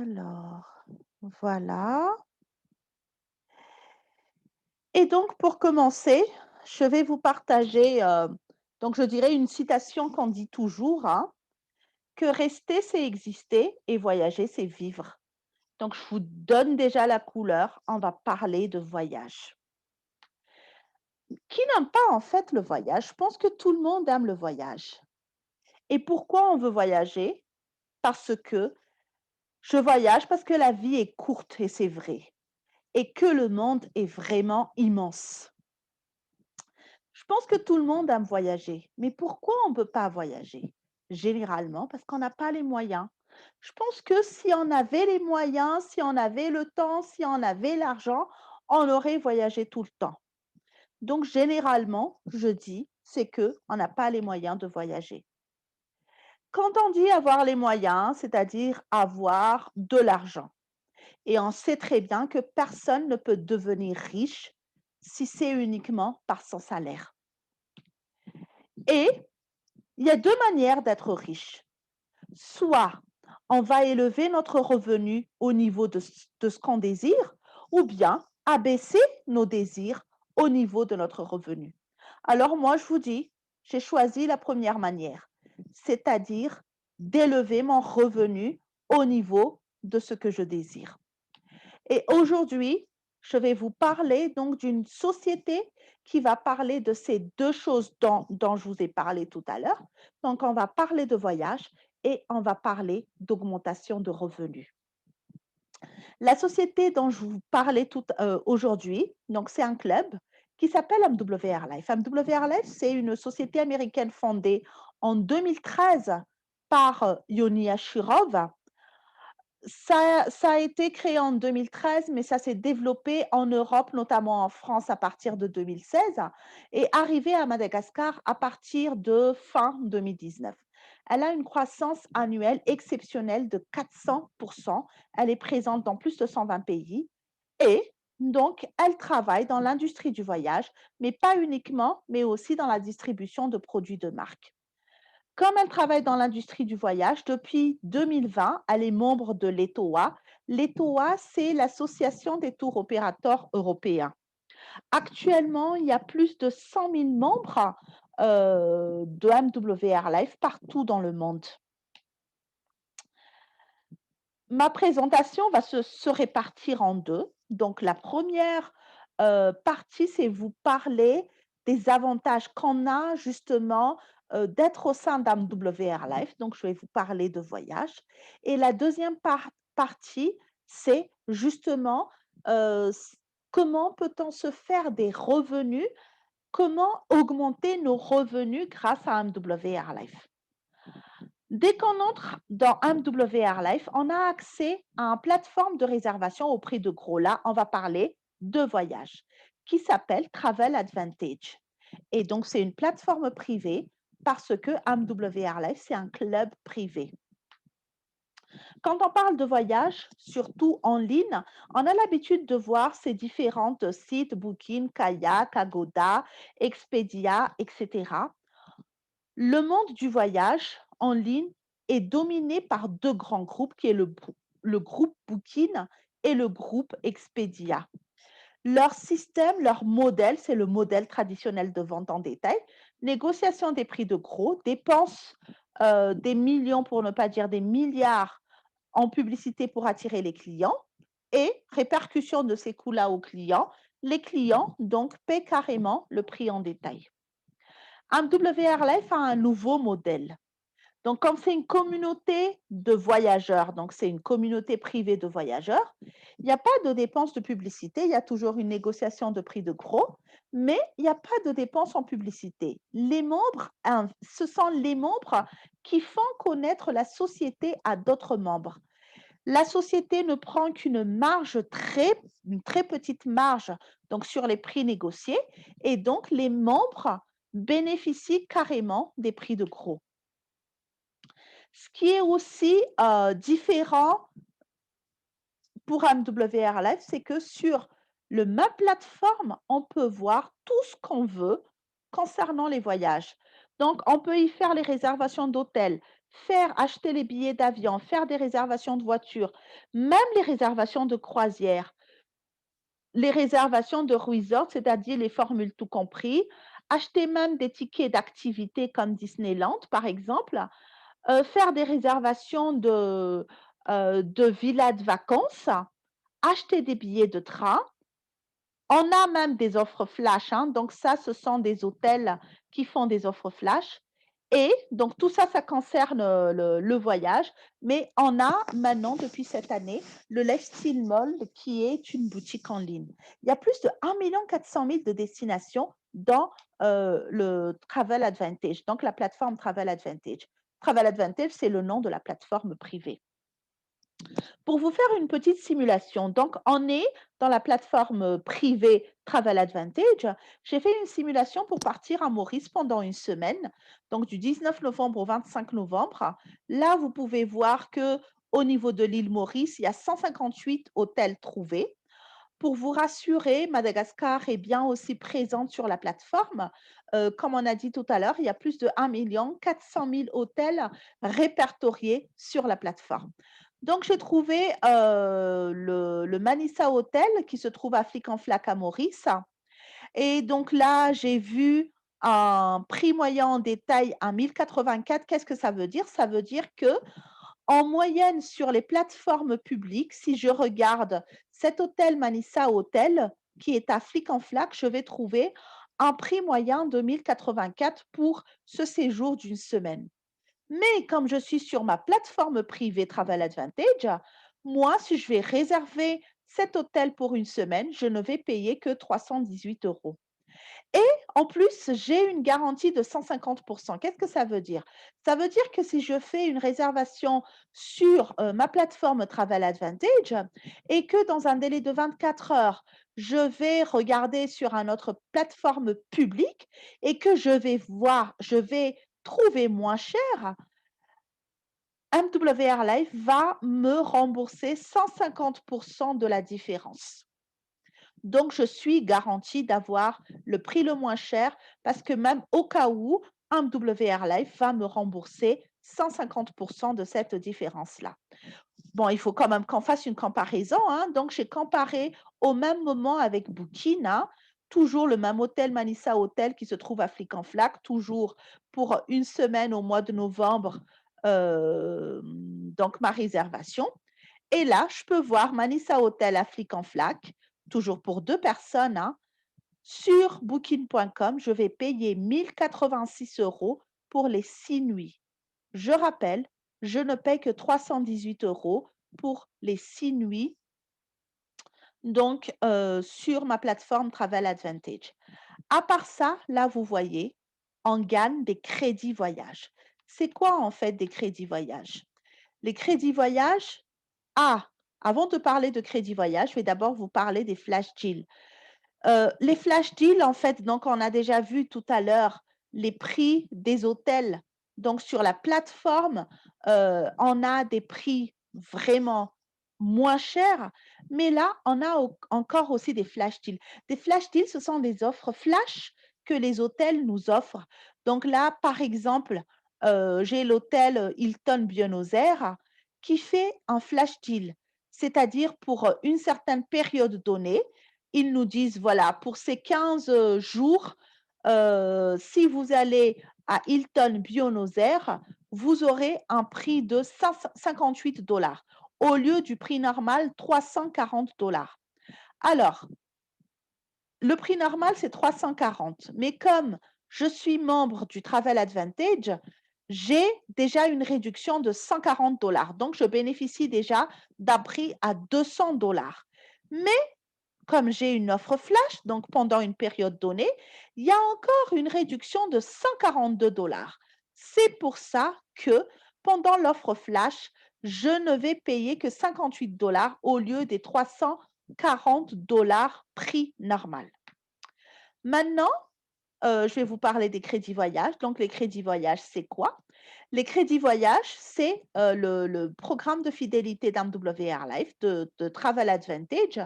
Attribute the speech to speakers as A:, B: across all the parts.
A: Alors, voilà. Et donc pour commencer, je vais vous partager, donc je dirais une citation qu'on dit toujours, hein, que rester, c'est exister et voyager, c'est vivre. Donc je vous donne déjà la couleur, on va parler de voyage. Qui n'aime pas en fait le voyage? Je pense que tout le monde aime le voyage. Et pourquoi on veut voyager? Parce que je voyage parce que la vie est courte et c'est vrai, et que le monde est vraiment immense. Je pense que tout le monde aime voyager, mais pourquoi on ne peut pas voyager? Généralement, parce qu'on n'a pas les moyens. Je pense que si on avait les moyens, si on avait le temps, si on avait l'argent, on aurait voyagé tout le temps. Donc, généralement, je dis, c'est que on n'a pas les moyens de voyager. Quand on dit avoir les moyens, c'est-à-dire avoir de l'argent. Et on sait très bien que personne ne peut devenir riche si c'est uniquement par son salaire. Et il y a 2 manières d'être riche. Soit on va élever notre revenu au niveau de ce qu'on désire, ou bien abaisser nos désirs au niveau de notre revenu. Alors moi, je vous dis, j'ai choisi la première manière, c'est-à-dire d'élever mon revenu au niveau de ce que je désire. Et aujourd'hui, je vais vous parler donc d'une société qui va parler de ces 2 choses dont je vous ai parlé tout à l'heure. Donc on va parler de voyage et on va parler d'augmentation de revenus. La société dont je vous parlais aujourd'hui, donc c'est un club qui s'appelle MWR Life. MWR Life, c'est une société américaine fondée en 2013 par, Yoni Ashurov. Ça a été créé en 2013, mais ça s'est développé en Europe, notamment en France à partir de 2016 et arrivé à Madagascar à partir de fin 2019. Elle a une croissance annuelle exceptionnelle de 400. Elle est présente dans plus de 120 pays et donc elle travaille dans l'industrie du voyage, mais pas uniquement, mais aussi dans la distribution de produits de marque. Comme elle travaille dans l'industrie du voyage, depuis 2020, elle est membre de l'ETOA. L'ETOA, c'est l'Association des tours opérateurs européens. Actuellement, il y a plus de 100 000 membres de MWR Life partout dans le monde. Ma présentation va se répartir en deux. Donc, la première partie, c'est vous parler des avantages qu'on a justement d'être au sein d'AMWR Life. Donc, je vais vous parler de voyage. Et la deuxième partie, c'est justement comment peut-on se faire des revenus, comment augmenter nos revenus grâce à MWR Life. Dès qu'on entre dans MWR Life, on a accès à une plateforme de réservation au prix de gros. Là, on va parler de voyage qui s'appelle Travel Advantage. Et donc, c'est une plateforme privée parce que MWR Life, c'est un club privé. Quand on parle de voyage, surtout en ligne, on a l'habitude de voir ces différents sites, Booking, Kayak, Agoda, Expedia, etc. Le monde du voyage en ligne est dominé par 2 grands groupes qui est le groupe Booking et le groupe Expedia. Leur système, leur modèle, c'est le modèle traditionnel de vente en détail, négociation des prix de gros, dépenses, des millions pour ne pas dire des milliards en publicité pour attirer les clients et répercussion de ces coûts-là aux clients. Les clients donc paient carrément le prix en détail. MWR Life a un nouveau modèle. Donc, comme c'est une communauté de voyageurs, donc c'est une communauté privée de voyageurs, il n'y a pas de dépenses de publicité, il y a toujours une négociation de prix de gros, mais il n'y a pas de dépenses en publicité. Les membres, ce sont les membres qui font connaître la société à d'autres membres. La société ne prend qu'une marge une très petite marge donc sur les prix négociés et donc les membres bénéficient carrément des prix de gros. Ce qui est aussi différent pour MWR Live, c'est que sur ma plateforme, on peut voir tout ce qu'on veut concernant les voyages. Donc, on peut y faire les réservations d'hôtels, acheter les billets d'avion, faire des réservations de voitures, même les réservations de croisière, les réservations de resort, c'est-à-dire les formules tout compris, acheter même des tickets d'activités comme Disneyland, par exemple, faire des réservations de villas de vacances, acheter des billets de train. On a même des offres flash, hein, donc ça, ce sont des hôtels qui font des offres flash et donc tout ça, ça concerne, le voyage, mais on a maintenant depuis cette année le Lifestyle Mall qui est une boutique en ligne. Il y a plus de 1 400 000 de destinations dans, le Travel Advantage, donc la plateforme Travel Advantage. Travel Advantage, c'est le nom de la plateforme privée. Pour vous faire une petite simulation, donc on est dans la plateforme privée Travel Advantage. J'ai fait une simulation pour partir à Maurice pendant une semaine, donc du 19 novembre au 25 novembre. Là, vous pouvez voir que au niveau de l'île Maurice, il y a 158 hôtels trouvés. Pour vous rassurer, Madagascar est bien aussi présente sur la plateforme. Comme on a dit tout à l'heure, il y a plus de 1 400 000 hôtels répertoriés sur la plateforme. Donc, j'ai trouvé le Manissa Hotel qui se trouve à Flic-en-Flac à Maurice. Et donc là, j'ai vu un prix moyen en détail à 1 084. Qu'est-ce que ça veut dire? Ça veut dire que en moyenne, sur les plateformes publiques, si je regarde cet hôtel Manissa Hotel, qui est à Flic-en-Flac, je vais trouver un prix moyen de 1 084 pour ce séjour d'une semaine. Mais comme je suis sur ma plateforme privée Travel Advantage, moi, si je vais réserver cet hôtel pour une semaine, je ne vais payer que 318 €. Et en plus, j'ai une garantie de 150. Qu'est-ce que ça veut dire? Ça veut dire que si je fais une réservation sur, ma plateforme Travel Advantage et que dans un délai de 24 heures, je vais regarder sur une autre plateforme publique et que je vais trouver moins cher, MW Airlife va me rembourser 150 de la différence. Donc, je suis garantie d'avoir le prix le moins cher parce que même au cas où, MW Airlife va me rembourser 150 de cette différence-là. Bon, il faut quand même qu'on fasse une comparaison, hein. Donc, j'ai comparé au même moment avec Booking, hein, toujours le même hôtel, Manissa Hotel, qui se trouve à Flic-en-Flac, toujours pour une semaine au mois de novembre, donc ma réservation. Et là, je peux voir Manissa Hotel à Flic-en-Flac, toujours pour 2 personnes, hein. Sur booking.com, je vais payer 1 086 € pour les 6 nuits. Je rappelle, je ne paie que 318 € pour les 6 nuits, donc sur ma plateforme Travel Advantage. À part ça, là, vous voyez, on gagne des crédits voyage. C'est quoi en fait des crédits voyage? Les crédits voyage, ah, avant de parler de crédit voyage, je vais d'abord vous parler des flash deals. Les flash deals, en fait, donc on a déjà vu tout à l'heure les prix des hôtels. Donc sur la plateforme, on a des prix vraiment moins chers, mais là, on a encore aussi des flash deals. Des flash deals, ce sont des offres flash que les hôtels nous offrent. Donc là, par exemple, j'ai l'hôtel Hilton Buenos Aires qui fait un flash deal, c'est-à-dire pour une certaine période donnée, ils nous disent, voilà, pour ces 15 jours, si vous allez à Hilton Buenos Aires, vous aurez un prix de 58 $ au lieu du prix normal 340 $. Alors, le prix normal, c'est 340, mais comme je suis membre du Travel Advantage, j'ai déjà une réduction de 140 $. Donc, je bénéficie déjà d'un prix à 200 $. Mais comme j'ai une offre flash, donc pendant une période donnée, il y a encore une réduction de 142 $. C'est pour ça que pendant l'offre flash, je ne vais payer que 58 $ au lieu des 340 $ prix normal. Maintenant, je vais vous parler des crédits voyage. Donc, les crédits voyage, c'est quoi? Les crédits voyage, c'est le programme de fidélité d'MW Airlife, de Travel Advantage.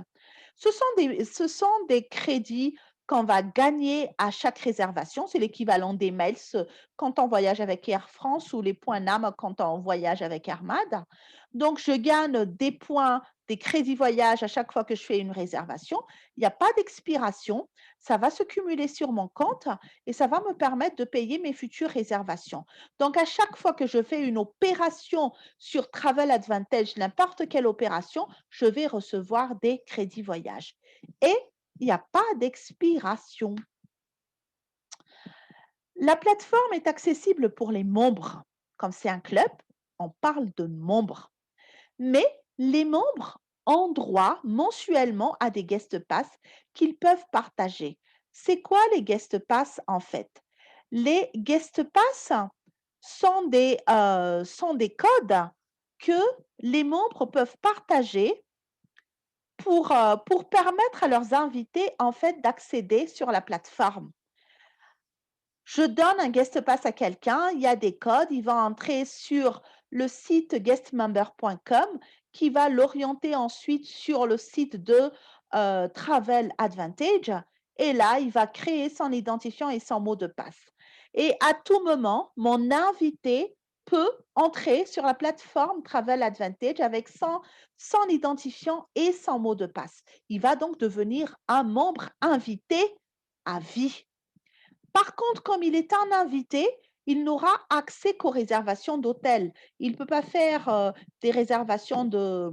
A: Ce sont des crédits qu'on va gagner à chaque réservation. C'est l'équivalent des miles quand on voyage avec Air France ou les points NAM quand on voyage avec Armad. Donc, je gagne des points, des crédits voyage à chaque fois que je fais une réservation. Il n'y a pas d'expiration. Ça va se cumuler sur mon compte et ça va me permettre de payer mes futures réservations. Donc, à chaque fois que je fais une opération sur Travel Advantage, n'importe quelle opération, je vais recevoir des crédits voyage. Et il n'y a pas d'expiration. La plateforme est accessible pour les membres. Comme c'est un club, on parle de membres. Mais les membres ont droit mensuellement à des guest pass qu'ils peuvent partager. C'est quoi les guest pass en fait? Les guest pass sont des codes que les membres peuvent partager pour permettre à leurs invités en fait d'accéder sur la plateforme. Je donne un guest pass à quelqu'un, il y a des codes, il va entrer sur le site guestmember.com qui va l'orienter ensuite sur le site de Travel Advantage et là, il va créer son identifiant et son mot de passe. Et à tout moment, mon invité peut entrer sur la plateforme Travel Advantage avec son identifiant et son mot de passe. Il va donc devenir un membre invité à vie. Par contre, comme il est un invité, il n'aura accès qu'aux réservations d'hôtels. Il ne peut pas faire des réservations de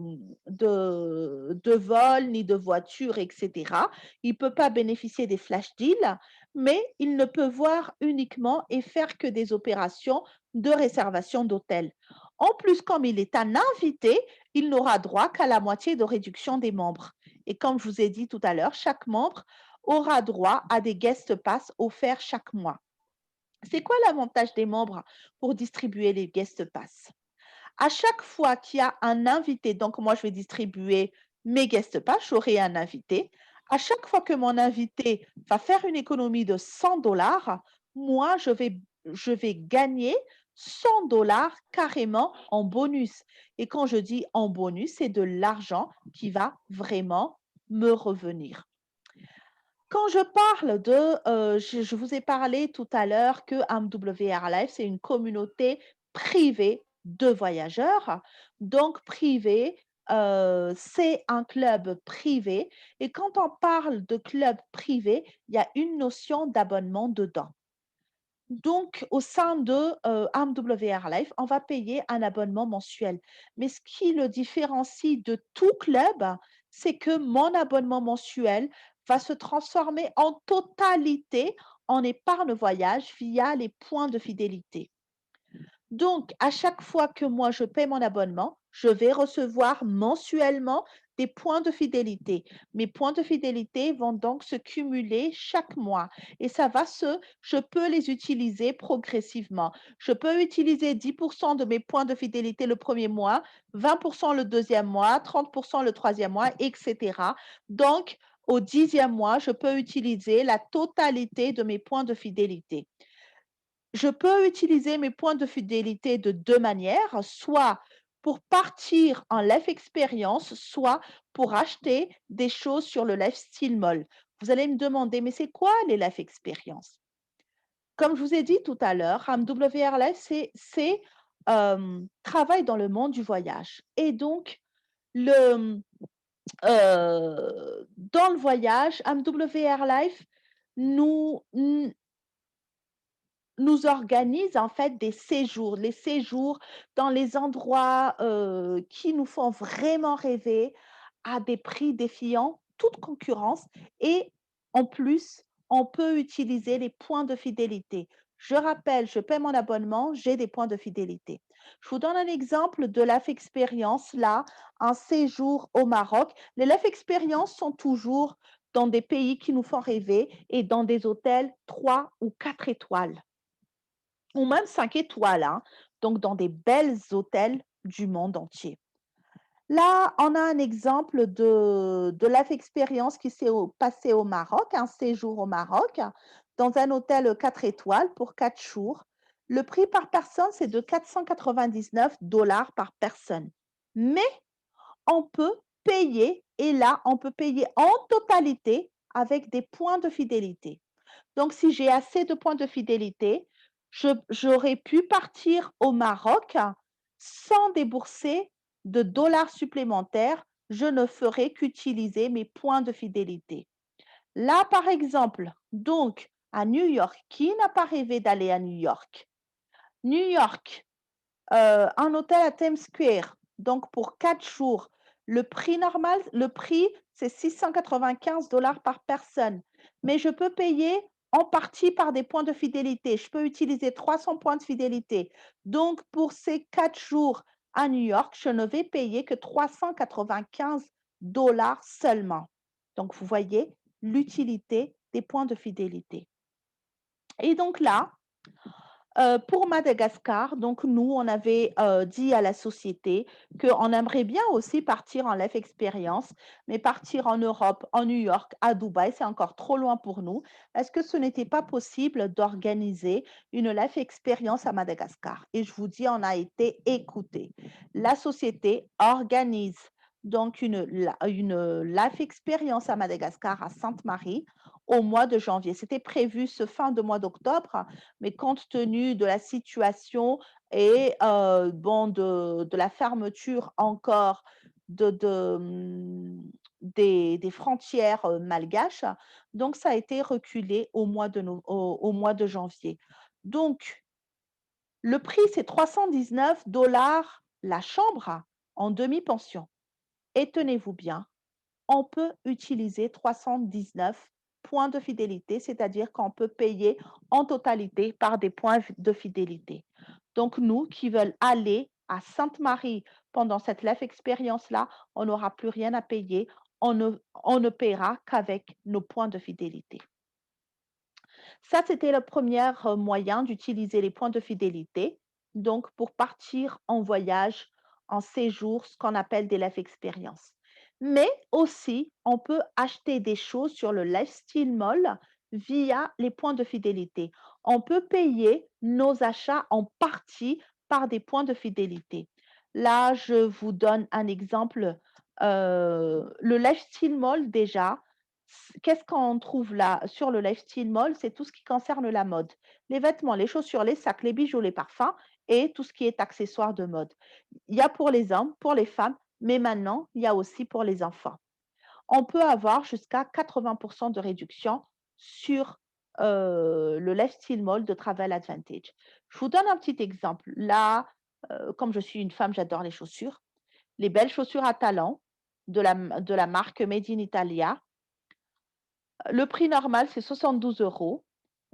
A: vol, ni de voiture, etc. Il ne peut pas bénéficier des flash deals, mais il ne peut voir uniquement et faire que des opérations de réservation d'hôtels. En plus, comme il est un invité, il n'aura droit qu'à la moitié de réduction des membres. Et comme je vous ai dit tout à l'heure, chaque membre aura droit à des guest pass offerts chaque mois. C'est quoi l'avantage des membres pour distribuer les guest pass? À chaque fois qu'il y a un invité, donc moi je vais distribuer mes guest pass, j'aurai un invité. À chaque fois que mon invité va faire une économie de 100 dollars, moi je vais gagner 100 dollars carrément en bonus. Et quand je dis en bonus, c'est de l'argent qui va vraiment me revenir. Quand je parle je vous ai parlé tout à l'heure que AMWR Life, c'est une communauté privée de voyageurs. Donc privé, c'est un club privé et quand on parle de club privé, il y a une notion d'abonnement dedans. Donc au sein de, AMWR Life, on va payer un abonnement mensuel. Mais ce qui le différencie de tout club, c'est que mon abonnement mensuel va se transformer en totalité en épargne voyage via les points de fidélité. Donc, à chaque fois que moi je paie mon abonnement, je vais recevoir mensuellement des points de fidélité. Mes points de fidélité vont donc se cumuler chaque mois et je peux les utiliser progressivement. Je peux utiliser 10% de mes points de fidélité le premier mois, 20% le deuxième mois, 30% le troisième mois, etc. Donc, au 10e mois, je peux utiliser la totalité de mes points de fidélité. Je peux utiliser mes points de fidélité de deux manières, soit pour partir en Life Experience, soit pour acheter des choses sur le Lifestyle Mall. Vous allez me demander, mais c'est quoi les Life Experience? Comme je vous ai dit tout à l'heure, MWR Life, travaille dans le monde du voyage. Et donc, dans le voyage, MWR Life nous, nous organise en fait des séjours, les séjours dans les endroits, qui nous font vraiment rêver à des prix défiant toute concurrence et en plus, on peut utiliser les points de fidélité. Je rappelle, je paie mon abonnement, j'ai des points de fidélité. Je vous donne un exemple de Life Experience là, un séjour au Maroc. Les Life Experience sont toujours dans des pays qui nous font rêver et dans des hôtels 3 ou 4 étoiles ou même 5 étoiles, hein, donc dans des belles hôtels du monde entier. Là, on a un exemple de Life Experience qui s'est passé au Maroc, un séjour au Maroc, dans un hôtel 4 étoiles pour 4 jours. Le prix par personne, c'est de 499 dollars par personne. Mais on peut payer, et là, on peut payer en totalité avec des points de fidélité. Donc si j'ai assez de points de fidélité, j'aurais pu partir au Maroc sans débourser de dollars supplémentaires. Je ne ferai qu'utiliser mes points de fidélité. Là, par exemple, donc à New York, qui n'a pas rêvé d'aller à New York? New York, un hôtel à Times Square, donc pour 4 jours. Le prix, c'est 695 par personne, mais je peux payer en partie par des points de fidélité. Je peux utiliser 300 points de fidélité. Donc pour ces 4 jours à New York, je ne vais payer que 395 seulement. Donc vous voyez l'utilité des points de fidélité. Et donc là, pour Madagascar, donc nous, on avait, dit à la société qu'on aimerait bien aussi partir en Life Experience, mais partir en Europe, en New York, à Dubaï, c'est encore trop loin pour nous. Est-ce que ce n'était pas possible d'organiser une Life Experience à Madagascar? Et je vous dis, on a été écoutés. La société organise donc une Life Experience à Madagascar, à Sainte-Marie, au mois de janvier. C'était prévu ce fin de mois d'octobre, mais compte tenu de la situation et bon de la fermeture encore des frontières, malgaches, donc ça a été reculé au mois de janvier. Donc le prix, c'est 319 la chambre en demi-pension et tenez-vous bien, on peut utiliser 319 points de fidélité, c'est-à-dire qu'on peut payer en totalité par des points de fidélité. Donc, nous qui veulent aller à Sainte-Marie pendant cette life expérience-là, on n'aura plus rien à payer. On ne paiera qu'avec nos points de fidélité. Ça, c'était le premier moyen d'utiliser les points de fidélité, donc pour partir en voyage, en séjour, ce qu'on appelle des life experiences. Mais aussi, on peut acheter des choses sur le Lifestyle Mall via les points de fidélité. On peut payer nos achats en partie par des points de fidélité. Là, je vous donne un exemple. Le Lifestyle Mall, déjà, qu'est-ce qu'on trouve là sur le Lifestyle Mall? C'est tout ce qui concerne la mode. Les vêtements, les chaussures, les sacs, les bijoux, les parfums et tout ce qui est accessoires de mode. Il y a pour les hommes, pour les femmes, mais maintenant, il y a aussi pour les enfants. On peut avoir jusqu'à 80 de réduction sur, le Lifestyle Mall de Travel Advantage. Je vous donne un petit exemple. Là, comme je suis une femme, j'adore les chaussures. Les belles chaussures à talons de la marque Made in Italia. Le prix normal, c'est 72 €,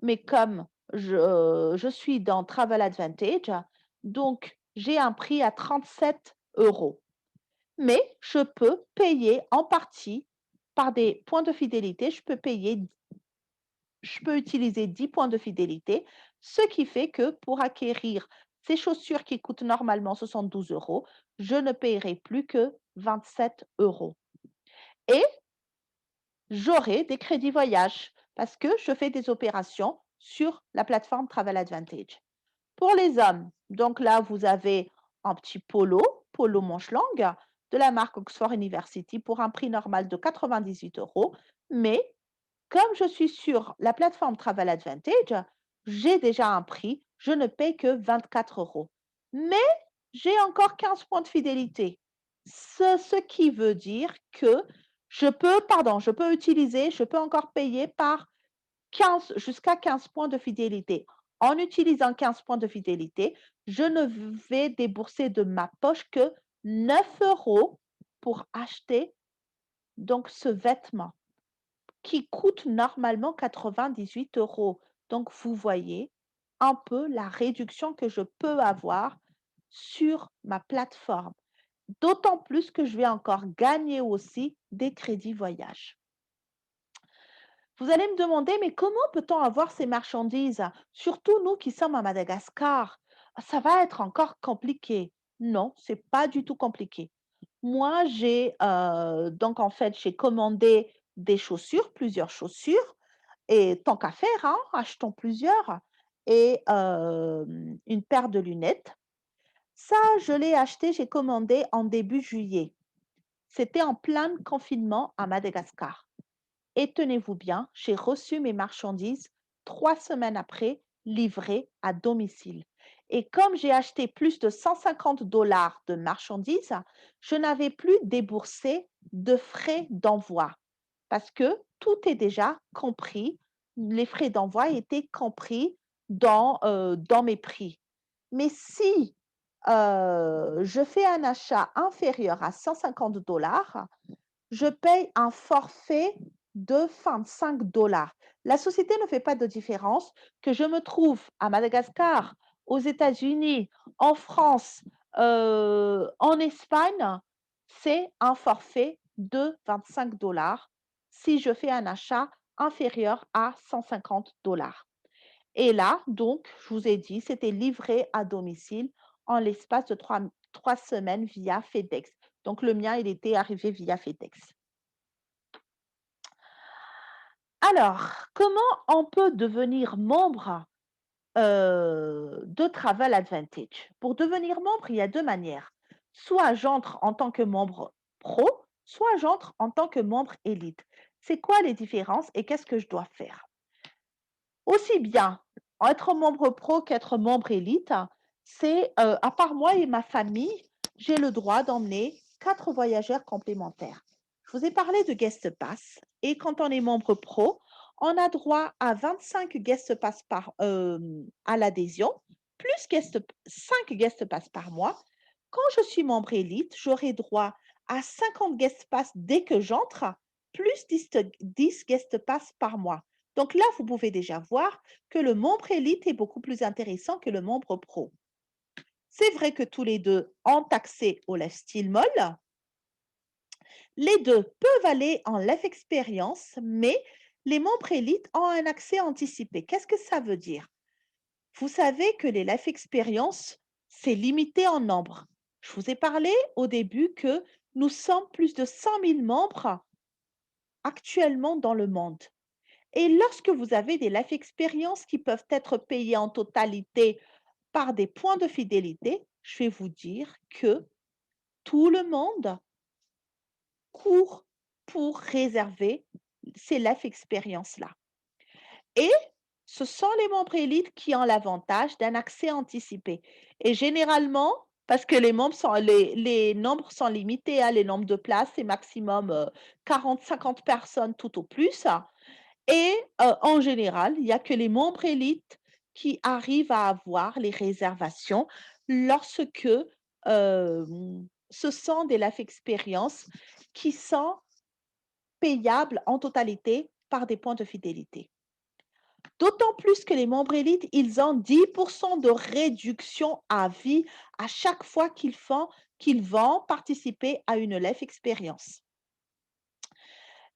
A: mais comme je suis dans Travel Advantage, donc j'ai un prix à 37 €. Mais je peux payer en partie par des points de fidélité. Je peux utiliser 10 points de fidélité, ce qui fait que pour acquérir ces chaussures qui coûtent normalement 72 €, je ne paierai plus que 27 € et j'aurai des crédits voyage parce que je fais des opérations sur la plateforme Travel Advantage. Pour les hommes, donc là, vous avez un petit polo manche longue de la marque Oxford University pour un prix normal de 98 €. Mais comme je suis sur la plateforme Travel Advantage, j'ai déjà un prix, je ne paye que 24 €. Mais j'ai encore 15 points de fidélité. Ce qui veut dire que je peux encore payer par 15 jusqu'à 15 points de fidélité. En utilisant 15 points de fidélité, je ne vais débourser de ma poche que 9 € pour acheter donc ce vêtement qui coûte normalement 98 €. Donc vous voyez un peu la réduction que je peux avoir sur ma plateforme. D'autant plus que je vais encore gagner aussi des crédits voyage. Vous allez me demander, mais comment peut-on avoir ces marchandises? Surtout nous qui sommes à Madagascar. Ça va être encore compliqué. Non, c'est pas du tout compliqué. Moi, donc en fait, j'ai commandé des chaussures, plusieurs chaussures, et tant qu'à faire, hein, achetons plusieurs, et une paire de lunettes. Ça, je l'ai acheté, j'ai commandé en début juillet. C'était en plein confinement à Madagascar. Et tenez-vous bien, j'ai reçu mes marchandises 3 semaines après, livrées à domicile. Et comme j'ai acheté plus de 150 $ de marchandises, je n'avais plus déboursé de frais d'envoi parce que tout est déjà compris. Les frais d'envoi étaient compris dans mes prix. Mais si je fais un achat inférieur à 150 $, je paye un forfait de 25 $. La société ne fait pas de différence que je me trouve à Madagascar, aux États-Unis, en France, en Espagne, c'est un forfait de 25 $ si je fais un achat inférieur à 150 $. Et là, donc, je vous ai dit, c'était livré à domicile en l'espace de 3 semaines via FedEx. Donc le mien, il était arrivé via FedEx. Alors, comment on peut devenir membre, de Travel Advantage? Pour devenir membre, il y a 2 manières. Soit j'entre en tant que membre pro, soit j'entre en tant que membre élite. C'est quoi les différences et qu'est-ce que je dois faire? Aussi bien être membre pro qu'être membre élite, c'est, à part moi et ma famille, j'ai le droit d'emmener 4 voyageurs complémentaires. Je vous ai parlé de guest pass et quand on est membre pro, on a droit à 25 guest pass à l'adhésion, plus 5 guest pass par mois. Quand je suis membre élite, j'aurai droit à 50 guest pass dès que j'entre, plus 10 guest pass par mois. Donc là, vous pouvez déjà voir que le membre élite est beaucoup plus intéressant que le membre pro. C'est vrai que tous les deux ont accès au lifestyle molle. Les deux peuvent aller en life experience, mais les membres élites ont un accès anticipé. Qu'est-ce que ça veut dire? Vous savez que les life experience, c'est limité en nombre. Je vous ai parlé au début que nous sommes plus de 100 000 membres actuellement dans le monde. Et lorsque vous avez des life experiences qui peuvent être payées en totalité par des points de fidélité, je vais vous dire que tout le monde court pour réserver ces life experiences-là. Et ce sont les membres élites qui ont l'avantage d'un accès anticipé. Et généralement, parce que les nombres sont limités, hein, les nombres de places, c'est maximum 40-50 personnes tout au plus. Et en général, il y a que les membres élites qui arrivent à avoir les réservations lorsque, ce sont des life experiences qui sont payables en totalité par des points de fidélité. D'autant plus que les membres élites, ils ont 10 de réduction à vie à chaque fois qu'ils vont participer à une life experience.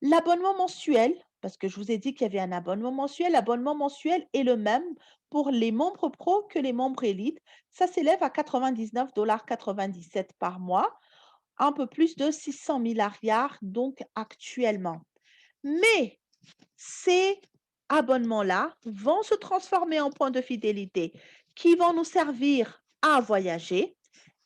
A: L'abonnement mensuel, parce que je vous ai dit qu'il y avait un abonnement mensuel, l'abonnement mensuel est le même pour les membres pro que les membres élites. Ça s'élève à 99,97 $ par mois, un peu plus de 600 milliards donc actuellement. Mais ces abonnements-là vont se transformer en points de fidélité qui vont nous servir à voyager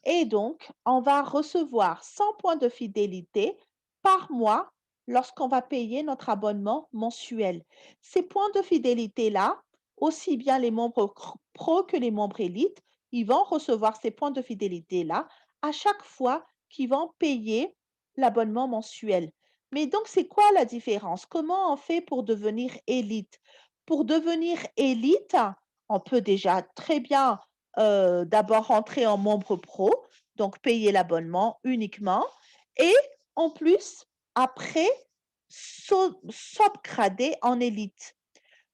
A: et donc on va recevoir 100 points de fidélité par mois lorsqu'on va payer notre abonnement mensuel. Ces points de fidélité-là, aussi bien les membres pro que les membres élites, ils vont recevoir ces points de fidélité-là à chaque fois qu'ils vont payer l'abonnement mensuel. Mais donc, c'est quoi la différence? Comment on fait pour devenir élite? Pour devenir élite, on peut déjà très bien d'abord rentrer en membre pro, donc payer l'abonnement uniquement, et en plus, après, s'upgrader en élite.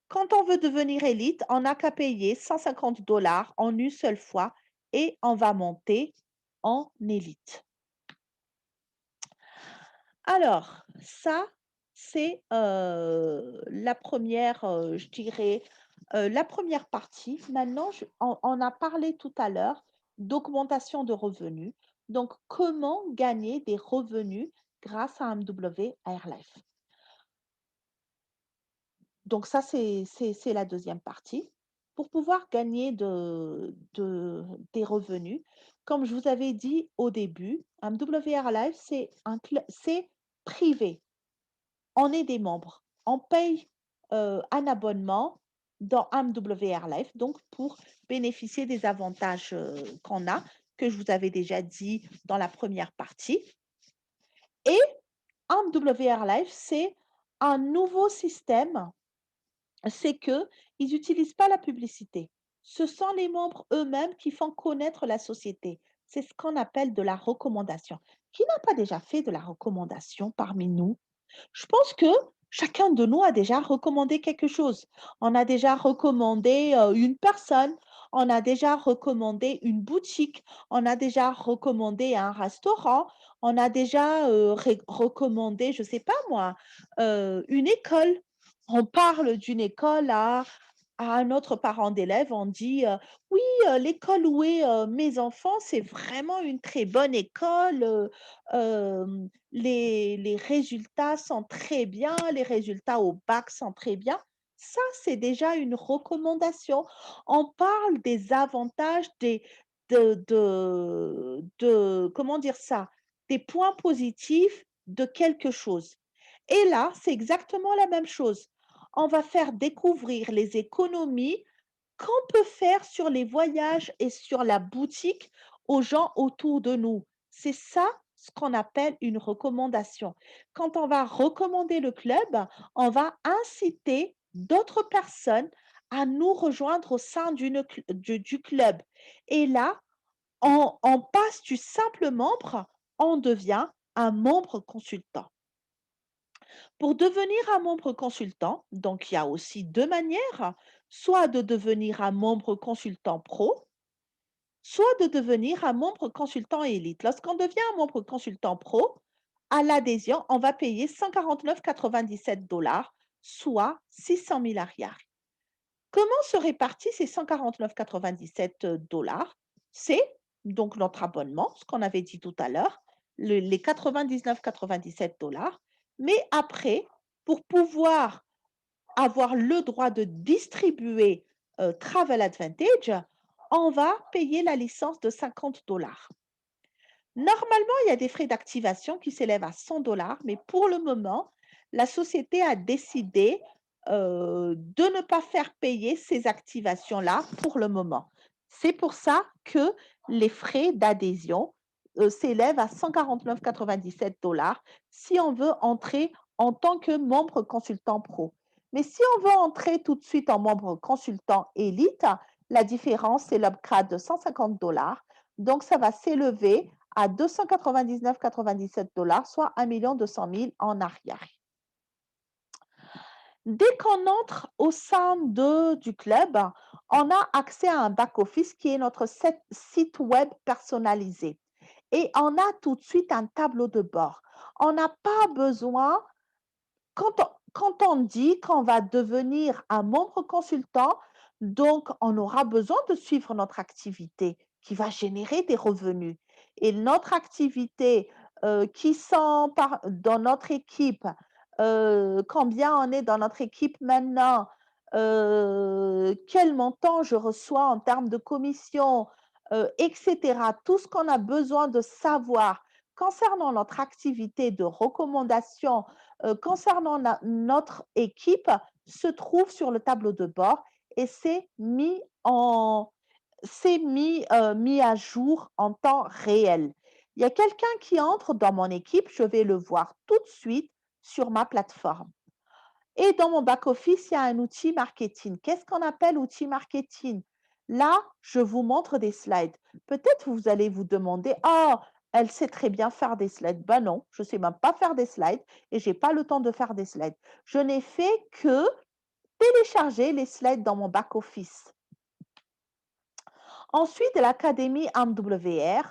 A: Quand on veut devenir élite, on n'a qu'à payer 150 $ en une seule fois et on va monter en élite. Alors, ça, c'est, la première, je dirais, la première partie. Maintenant, on a parlé tout à l'heure d'augmentation de revenus. Donc, comment gagner des revenus grâce à MW Airlife? Donc ça, c'est la deuxième partie. Pour pouvoir gagner des revenus, comme je vous avais dit au début, MW Airlife, c'est privé. On est des membres. on paye, un abonnement dans MWR Life, donc pour bénéficier des avantages, qu'on a, que je vous avais déjà dit dans la première partie. Et MWR Life, c'est un nouveau système, c'est que ils n'utilisent pas la publicité. Ce sont les membres eux-mêmes qui font connaître la société. C'est ce qu'on appelle de la recommandation. Qui n'a pas déjà fait de la recommandation parmi nous? Je pense que chacun de nous a déjà recommandé quelque chose. On a déjà recommandé, une personne, on a déjà recommandé une boutique, on a déjà recommandé un restaurant, on a déjà, recommandé, je ne sais pas moi, une école. On parle d'une école à un autre parent d'élève, on dit, «Oui, l'école où est, mes enfants, c'est vraiment une très bonne école, les résultats sont très bien, les résultats au bac sont très bien». Ça, c'est déjà une recommandation. On parle des avantages, des comment dire ça? Des points positifs de quelque chose. Et là, c'est exactement la même chose. On va faire découvrir les économies qu'on peut faire sur les voyages et sur la boutique aux gens autour de nous. C'est ça ce qu'on appelle une recommandation. Quand on va recommander le club, on va inciter d'autres personnes à nous rejoindre au sein du club. Et là, on passe du simple membre, on devient un membre consultant. Pour devenir un membre consultant, donc il y a aussi 2 manières, soit de devenir un membre consultant pro, soit de devenir un membre consultant élite. Lorsqu'on devient un membre consultant pro, à l'adhésion, on va payer 149,97 $, soit 600 000 arrières. Comment se répartit ces 149,97 $? C'est donc notre abonnement, ce qu'on avait dit tout à l'heure, les 99,97 $. Mais après, pour pouvoir avoir le droit de distribuer Travel Advantage, on va payer la licence de 50 $. Normalement, il y a des frais d'activation qui s'élèvent à 100 $, mais pour le moment, la société a décidé de ne pas faire payer ces activations-là pour le moment. C'est pour ça que les frais d'adhésion s'élèvent à 149,97 $ si on veut entrer en tant que membre consultant pro. Mais si on veut entrer tout de suite en membre consultant élite, la différence, c'est l'upgrade de 150 $. Donc, ça va s'élever à 299,97 $, soit 1 200 000 en arrière. Dès qu'on entre au sein du club, on a accès à un back-office qui est notre site web personnalisé. Et on a tout de suite un tableau de bord. On n'a pas besoin, quand on dit qu'on va devenir un membre consultant, donc on aura besoin de suivre notre activité qui va générer des revenus. Et notre activité qui sont dans notre équipe, combien on est dans notre équipe maintenant, quel montant je reçois en termes de commission, etc. Tout ce qu'on a besoin de savoir concernant notre activité de recommandation, concernant notre équipe, se trouve sur le tableau de bord et mis à jour en temps réel. Il y a quelqu'un qui entre dans mon équipe, je vais le voir tout de suite sur ma plateforme. Et dans mon back-office, il y a un outil marketing. Qu'est-ce qu'on appelle outil marketing? Là, je vous montre des slides. Peut-être vous allez vous demander, oh, elle sait très bien faire des slides. Ben non, je ne sais même pas faire des slides et je n'ai pas le temps de faire des slides. Je n'ai fait que télécharger les slides dans mon back-office. Ensuite, l'Académie MWR,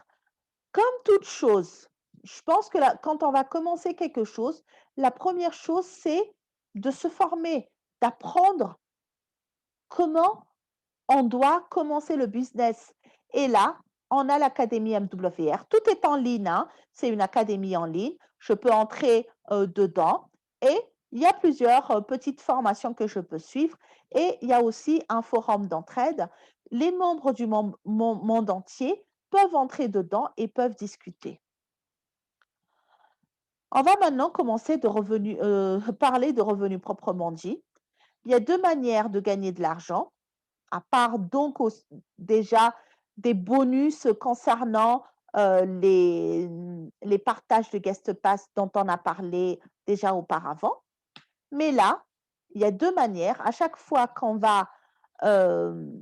A: comme toute chose, je pense que quand on va commencer quelque chose, la première chose, c'est de se former, d'apprendre comment on doit commencer le business. Et là, on a l'Académie MWR. Tout est en ligne, hein. C'est une académie en ligne. Je peux entrer dedans et il y a plusieurs petites formations que je peux suivre. Et il y a aussi un forum d'entraide. Les membres du monde entier peuvent entrer dedans et peuvent discuter. On va maintenant commencer de revenus, parler de revenus proprement dit. Il y a 2 manières de gagner de l'argent, à part donc déjà des bonus concernant, les partages de guest pass dont on a parlé déjà auparavant. Mais là, il y a 2 manières. À chaque fois qu'on va, hem,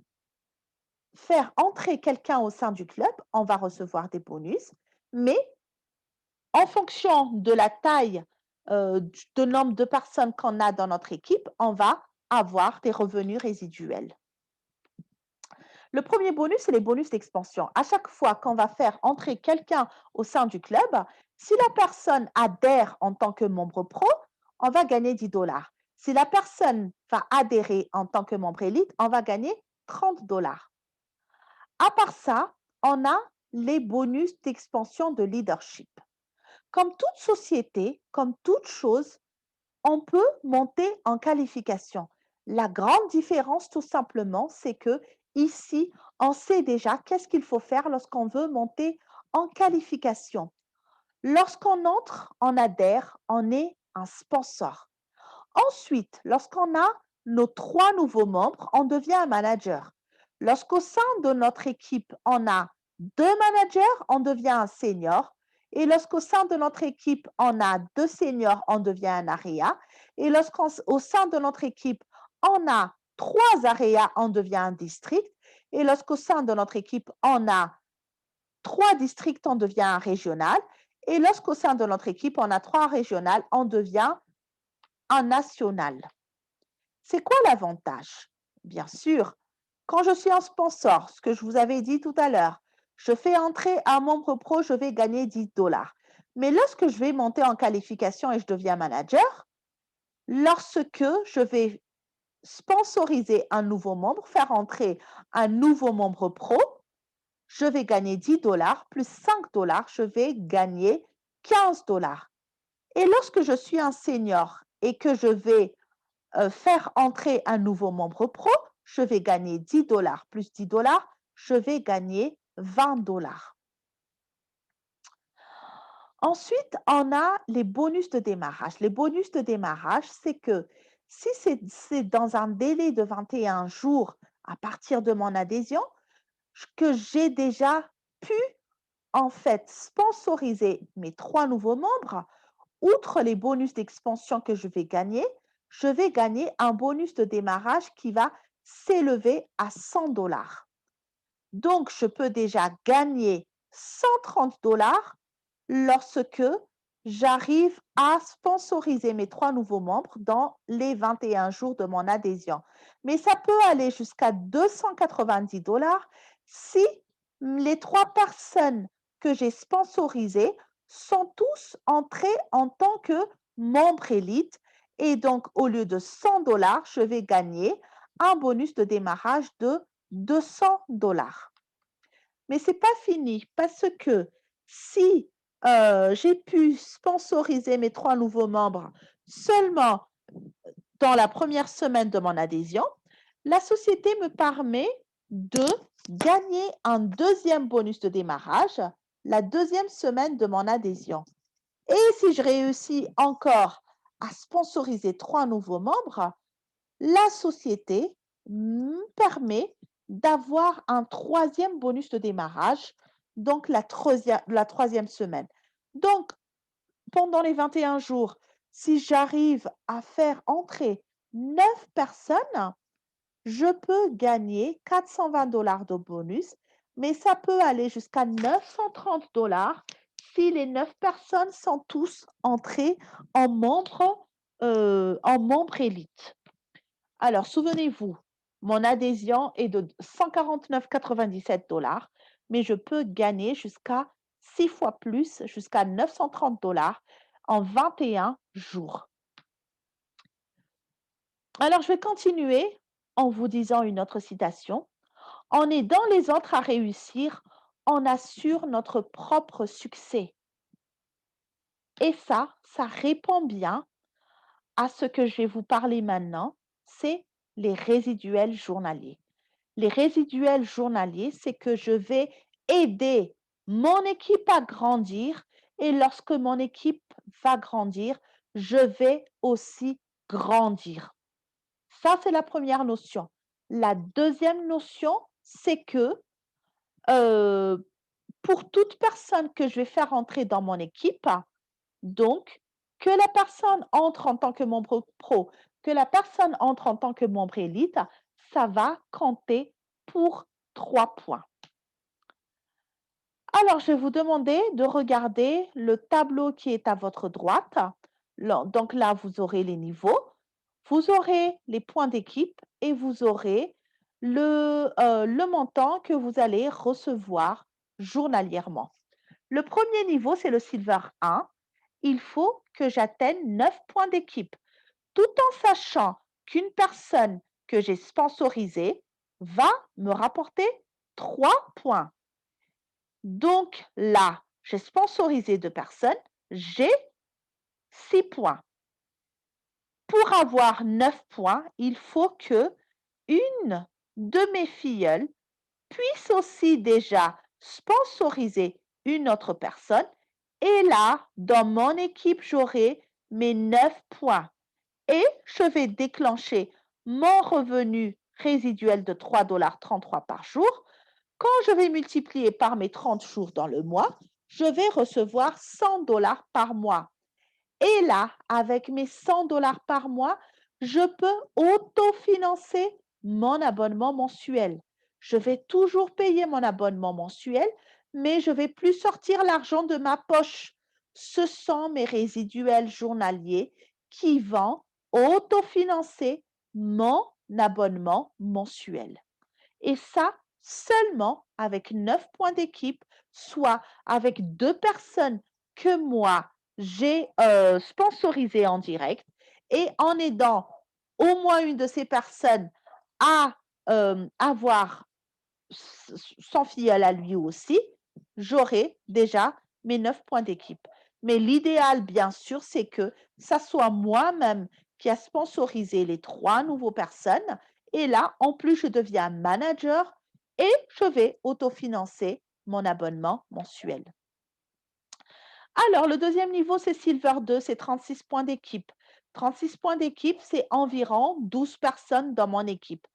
A: faire entrer quelqu'un au sein du club, on va recevoir des bonus, mais en fonction de la taille, de nombre de personnes qu'on a dans notre équipe, on va avoir des revenus résiduels. Le premier bonus, c'est les bonus d'expansion. À chaque fois qu'on va faire entrer quelqu'un au sein du club, si la personne adhère en tant que membre pro, on va gagner 10 $. Si la personne va adhérer en tant que membre élite, on va gagner 30 $. À part ça, on a les bonus d'expansion de leadership. Comme toute société, comme toute chose, on peut monter en qualification. La grande différence, tout simplement, c'est que ici, on sait déjà qu'est-ce qu'il faut faire lorsqu'on veut monter en qualification. Lorsqu'on entre, on adhère, on est un sponsor. Ensuite, lorsqu'on a nos 3 nouveaux membres, on devient un manager. Lorsqu'au sein de notre équipe, on a 2 managers, on devient un senior. Et lorsqu'au sein de notre équipe, on a 2 seniors, on devient un area. Et lorsqu'au sein de notre équipe, on a 3 areas, on devient un district. Et lorsqu'au sein de notre équipe, on a 3 districts, on devient un régional. Et lorsqu'au sein de notre équipe, on a 3 régionales, on devient un national. C'est quoi l'avantage? Bien sûr, quand je suis un sponsor, ce que je vous avais dit tout à l'heure, je fais entrer un membre pro, je vais gagner 10 $. Mais lorsque je vais monter en qualification et je deviens manager, lorsque je vais sponsoriser un nouveau membre, faire entrer un nouveau membre pro, je vais gagner 10 $ plus 5 $, je vais gagner 15 $. Et lorsque je suis un senior et que je vais faire entrer un nouveau membre pro, je vais gagner 10 $ plus 10 $, je vais gagner 20 $. Ensuite, on a les bonus de démarrage. Les bonus de démarrage, c'est que si c'est dans un délai de 21 jours à partir de mon adhésion, que j'ai déjà pu en fait sponsoriser mes 3 nouveaux membres, outre les bonus d'expansion que je vais gagner un bonus de démarrage qui va s'élever à 100 $. Donc, je peux déjà gagner 130 $ lorsque j'arrive à sponsoriser mes 3 nouveaux membres dans les 21 jours de mon adhésion. Mais ça peut aller jusqu'à 290 $ si les 3 personnes que j'ai sponsorisées sont tous entrés en tant que membres élite. Et donc, au lieu de 100 $, je vais gagner un bonus de démarrage de 200 $. Mais ce n'est pas fini parce que si j'ai pu sponsoriser mes 3 nouveaux membres seulement dans la première semaine de mon adhésion, la société me permet de gagner un deuxième bonus de démarrage la deuxième semaine de mon adhésion. Et si je réussis encore à sponsoriser 3 nouveaux membres, la société me permet d'avoir un troisième bonus de démarrage, donc la troisième semaine. Donc, pendant les 21 jours, si j'arrive à faire entrer 9 personnes, je peux gagner 420 $ de bonus, mais ça peut aller jusqu'à 930 $ si les 9 personnes sont tous entrées en membre élite. Alors, souvenez-vous, mon adhésion est de 149,97 $, mais je peux gagner jusqu'à 6 fois plus, jusqu'à 930 $ en 21 jours. Alors, je vais continuer en vous disant une autre citation. En aidant les autres à réussir, on assure notre propre succès. Et ça répond bien à ce que je vais vous parler maintenant, c'est les résiduels journaliers. Les résiduels journaliers, c'est que je vais aider mon équipe à grandir Et lorsque mon équipe va grandir, je vais aussi grandir. Ça, c'est la première notion. La deuxième notion, c'est que euh, pour toute personne que je vais faire entrer dans mon équipe, donc que la personne entre en tant que membre pro, que la personne entre en tant que membre élite, ça va compter pour 3 points. Alors, je vais vous demander de regarder le tableau qui est à votre droite. Donc là, vous aurez les niveaux, vous aurez les points d'équipe et vous aurez le montant que vous allez recevoir journalièrement. Le premier niveau, c'est le Silver 1. Il faut que j'atteigne 9 points d'équipe, tout en sachant qu'une personne que j'ai sponsorisée va me rapporter 3 points. Donc là, j'ai sponsorisé 2 personnes, j'ai 6 points. Pour avoir 9 points, il faut que une de mes filleules puisse aussi déjà sponsoriser une autre personne. Et là, dans mon équipe, j'aurai mes 9 points. Et je vais déclencher mon revenu résiduel de 3,33 $ par jour. Quand je vais multiplier par mes 30 jours dans le mois, je vais recevoir 100 $ par mois. Et là, avec mes 100 $ par mois, je peux autofinancer mon abonnement mensuel. Je vais toujours payer mon abonnement mensuel, mais je ne vais plus sortir l'argent de ma poche. Ce sont mes résiduels journaliers qui vont autofinancer mon abonnement mensuel. Et ça, seulement avec 9 points d'équipe, soit avec 2 personnes que moi, j'ai sponsorisées en direct et en aidant au moins une de ces personnes à avoir son filleul à lui aussi, j'aurai déjà mes 9 points d'équipe. Mais l'idéal, bien sûr, c'est que ça soit moi-même qui a sponsorisé les 3 nouveaux personnes. Et là, en plus, je deviens manager et je vais autofinancer mon abonnement mensuel. Alors, le deuxième niveau, c'est Silver 2, c'est 36 points d'équipe. 36 points d'équipe, c'est environ 12 personnes dans mon équipe.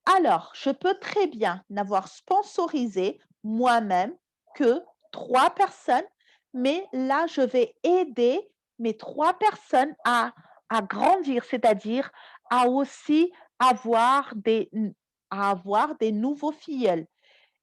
A: Alors, je peux très bien n'avoir sponsorisé moi-même que 3 personnes, mais là, je vais aider mes 3 personnes à grandir, c'est-à-dire à aussi avoir des nouveaux filleuls.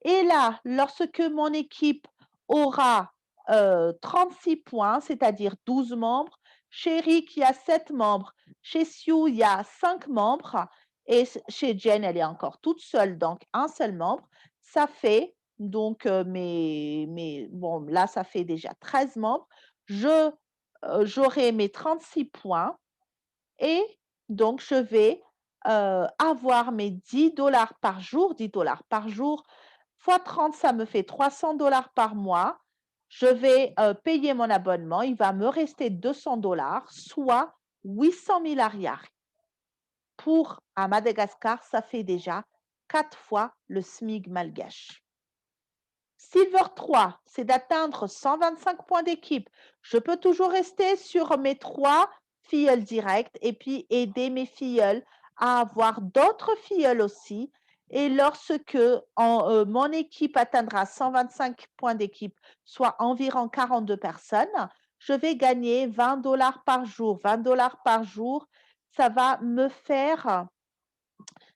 A: Et là, lorsque mon équipe aura 36 points, c'est-à-dire 12 membres, chez Rick, il y a 7 membres, chez Sue, il y a 5 membres, et chez Jen, elle est encore toute seule, donc un seul membre. Ça fait, donc, bon, là, ça fait déjà 13 membres. J'aurai mes 36 points et donc je vais avoir mes 10 $ par jour, 10 $ par jour, fois 30, ça me fait 300 $ par mois. Je vais payer mon abonnement, il va me rester 200 $, soit 800 000 arrière. Pour à Madagascar, ça fait déjà 4 fois le SMIC malgache. Silver 3, c'est d'atteindre 125 points d'équipe. Je peux toujours rester sur mes 3 filleuls directs et puis aider mes filleuls à avoir d'autres filleuls aussi. Et lorsque mon équipe atteindra 125 points d'équipe, soit environ 42 personnes, je vais gagner 20 $ par jour. 20 $ par jour, ça va me faire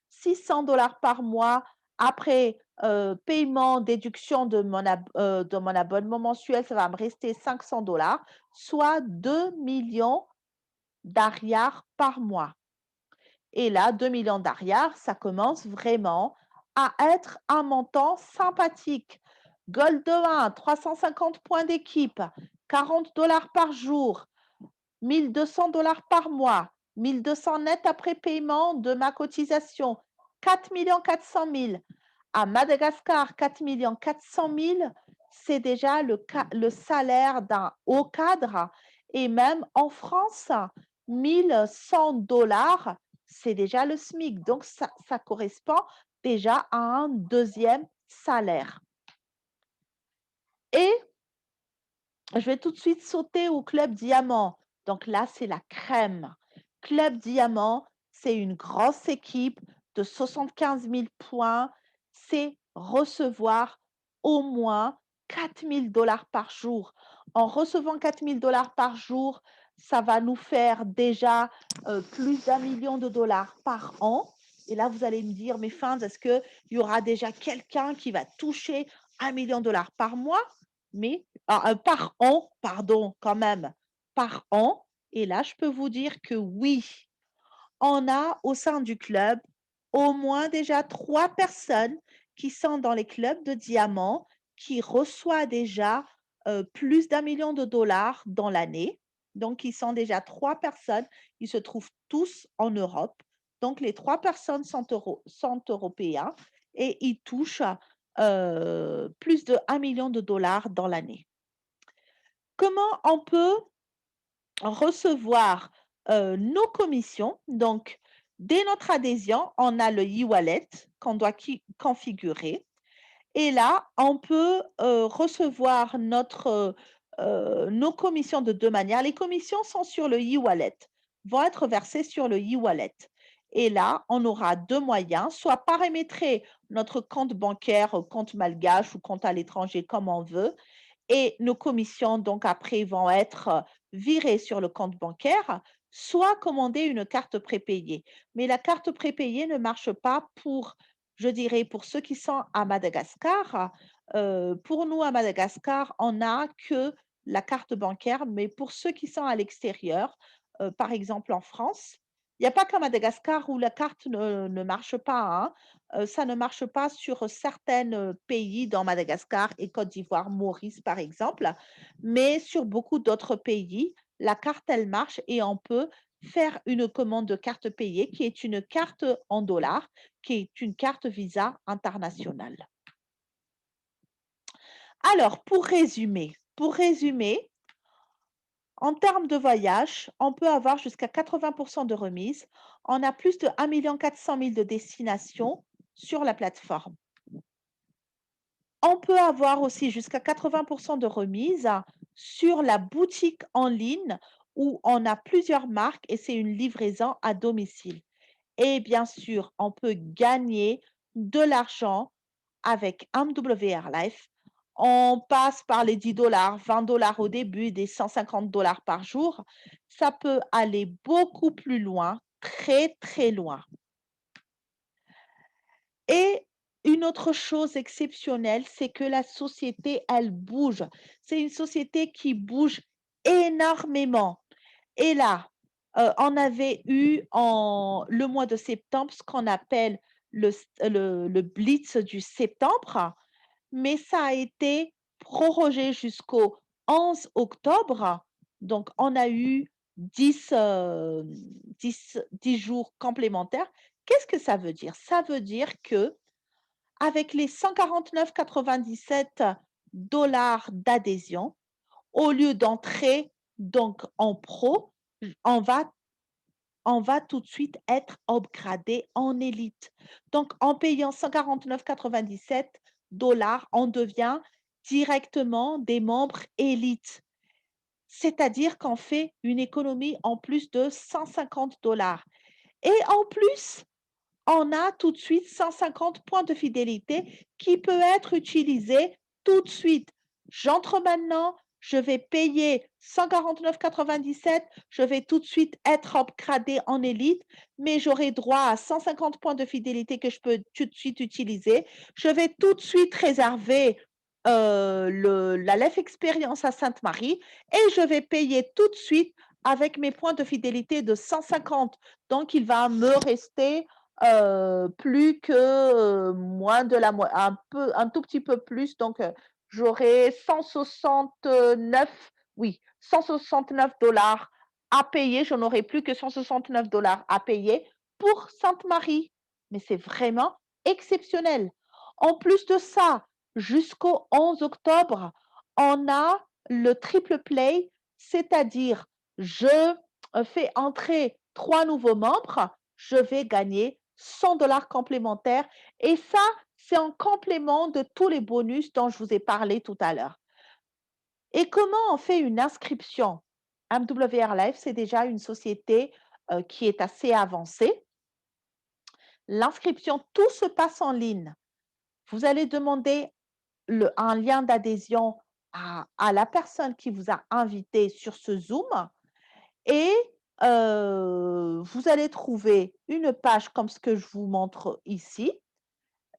A: 600 $ par mois après paiement, déduction de mon abonnement mensuel, ça va me rester 500 $, soit 2 millions d'arrières par mois. Et là, 2 millions d'arrières, ça commence vraiment à être un montant sympathique. Gold 1, 350 points d'équipe, 40 $ par jour, 1200 $ par mois, 1200 net après paiement de ma cotisation, 4 400 000. À Madagascar, 4 400 000, c'est déjà le salaire d'un haut cadre. Et même en France, 1100 $, c'est déjà le SMIC. Donc, ça correspond déjà à un 2e salaire. Et Je vais tout de suite sauter au club diamant. Donc là, c'est la crème. Club diamant, c'est une grosse équipe de 75 000 points. C'est recevoir au moins 4 000 $ par jour. En recevant 4 000 $ par jour, ça va nous faire déjà plus d'1 million de dollars par an. Et là, vous allez me dire, mes fans, est-ce qu'il y aura déjà quelqu'un qui va toucher 1 million de dollars par mois? Mais par an, pardon, quand même, par an. Et là, je peux vous dire que oui, on a au sein du club au moins déjà 3 personnes qui sont dans les clubs de diamants, qui reçoivent déjà, plus d'1 million de dollars dans l'année. Donc ils sont déjà 3 personnes, ils se trouvent tous en Europe. Donc les 3 personnes sont européens et ils touchent, plus d'1 million de dollars dans l'année. Comment on peut recevoir, nos commissions? Donc, dès notre adhésion, on a le e-wallet qu'on doit configurer et là, on peut, recevoir nos commissions de 2 manières. Les commissions sont sur le e-wallet, vont être versées sur le e-wallet et là, on aura 2 moyens, soit paramétrer notre compte bancaire, compte malgache ou compte à l'étranger comme on veut et nos commissions, donc après, vont être virées sur le compte bancaire, soit commander une carte prépayée. Mais la carte prépayée ne marche pas pour, je dirais, pour ceux qui sont à Madagascar. Pour nous, à Madagascar, on n'a que la carte bancaire, mais pour ceux qui sont à l'extérieur, par exemple en France, il n'y a pas qu'à Madagascar où la carte ne marche pas, hein. Ça ne marche pas sur certains pays dans Madagascar et Côte d'Ivoire, Maurice par exemple, mais sur beaucoup d'autres pays, la carte, elle marche et on peut faire une commande de carte payée qui est une carte en dollars, qui est une carte Visa internationale. Alors, pour résumer, en termes de voyage, on peut avoir jusqu'à 80 de remise. On a plus de 1 400 000 de destinations sur la plateforme. On peut avoir aussi jusqu'à 80 de remise sur la boutique en ligne où on a plusieurs marques et c'est une livraison à domicile. Et bien sûr, on peut gagner de l'argent avec MW Airlife. On passe par les 10 $, 20 $ au début, des 150 $ par jour. Ça peut aller beaucoup plus loin, très, très loin. Et une autre chose exceptionnelle, c'est que la société, elle bouge. C'est une société qui bouge énormément. Et là, on avait eu en le mois de septembre ce qu'on appelle le blitz du septembre, mais ça a été prorogé jusqu'au 11 octobre. Donc on a eu 10 jours complémentaires. Qu'est-ce que ça veut dire? Ça veut dire que avec les 149,97 d'adhésion, au lieu d'entrer donc en pro, on va on va tout de suite être upgradé en élite. Donc, en payant 149,97 on devient directement des membres élites. C'est-à-dire qu'on fait une économie en plus de 150 $. Et en plus, on a tout de suite 150 points de fidélité qui peut être utilisé tout de suite. J'entre maintenant, je vais payer 149,97, je vais tout de suite être upgradé en élite, mais j'aurai droit à 150 points de fidélité que je peux tout de suite utiliser. Je vais tout de suite réserver la Life Experience à Sainte-Marie et je vais payer tout de suite avec mes points de fidélité de 150. Donc, il va me rester plus que, moins de la moi un tout petit peu plus, donc j'aurai 169, oui, 169 $ à payer. Je n'aurai plus que 169 $ à payer pour Sainte-Marie. Mais c'est vraiment exceptionnel. En plus de ça, jusqu'au 11 octobre, on a le triple play, c'est-à-dire je, fais entrer 3 nouveaux membres, je vais gagner 100 $ complémentaires et ça, c'est en complément de tous les bonus dont je vous ai parlé tout à l'heure. Et comment on fait une inscription? MWR Life, c'est déjà une société, qui est assez avancée. L'inscription, tout se passe en ligne. Vous allez demander un lien d'adhésion à la personne qui vous a invité sur ce Zoom et vous allez trouver une page comme ce que je vous montre ici.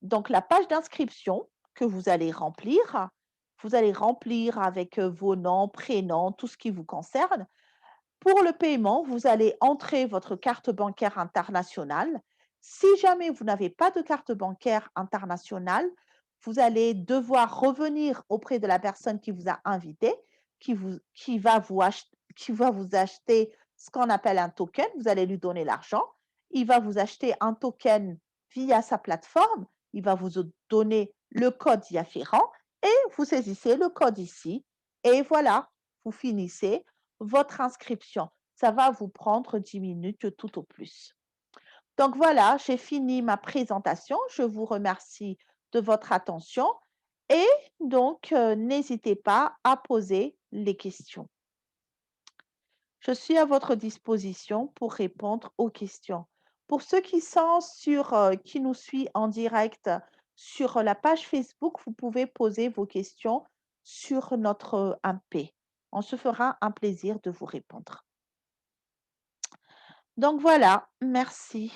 A: Donc la page d'inscription que vous allez remplir. Vous allez remplir avec, vos noms, prénoms, tout ce qui vous concerne. Pour le paiement, vous allez entrer votre carte bancaire internationale. Si jamais vous n'avez pas de carte bancaire internationale, vous allez devoir revenir auprès de la personne qui vous a invité, qui va vous acheter ce qu'on appelle un token. Vous allez lui donner l'argent. Il va vous acheter un token via sa plateforme. Il va vous donner le code y afférent et vous saisissez le code ici et voilà, vous finissez votre inscription. Ça va vous prendre 10 minutes tout au plus. Donc voilà, j'ai fini ma présentation. Je vous remercie de votre attention et donc n'hésitez pas à poser les questions. Je suis à votre disposition pour répondre aux questions. Pour ceux qui sont qui nous suivent en direct sur la page Facebook, vous pouvez poser vos questions sur notre MP. On se fera un plaisir de vous répondre. Donc voilà, merci.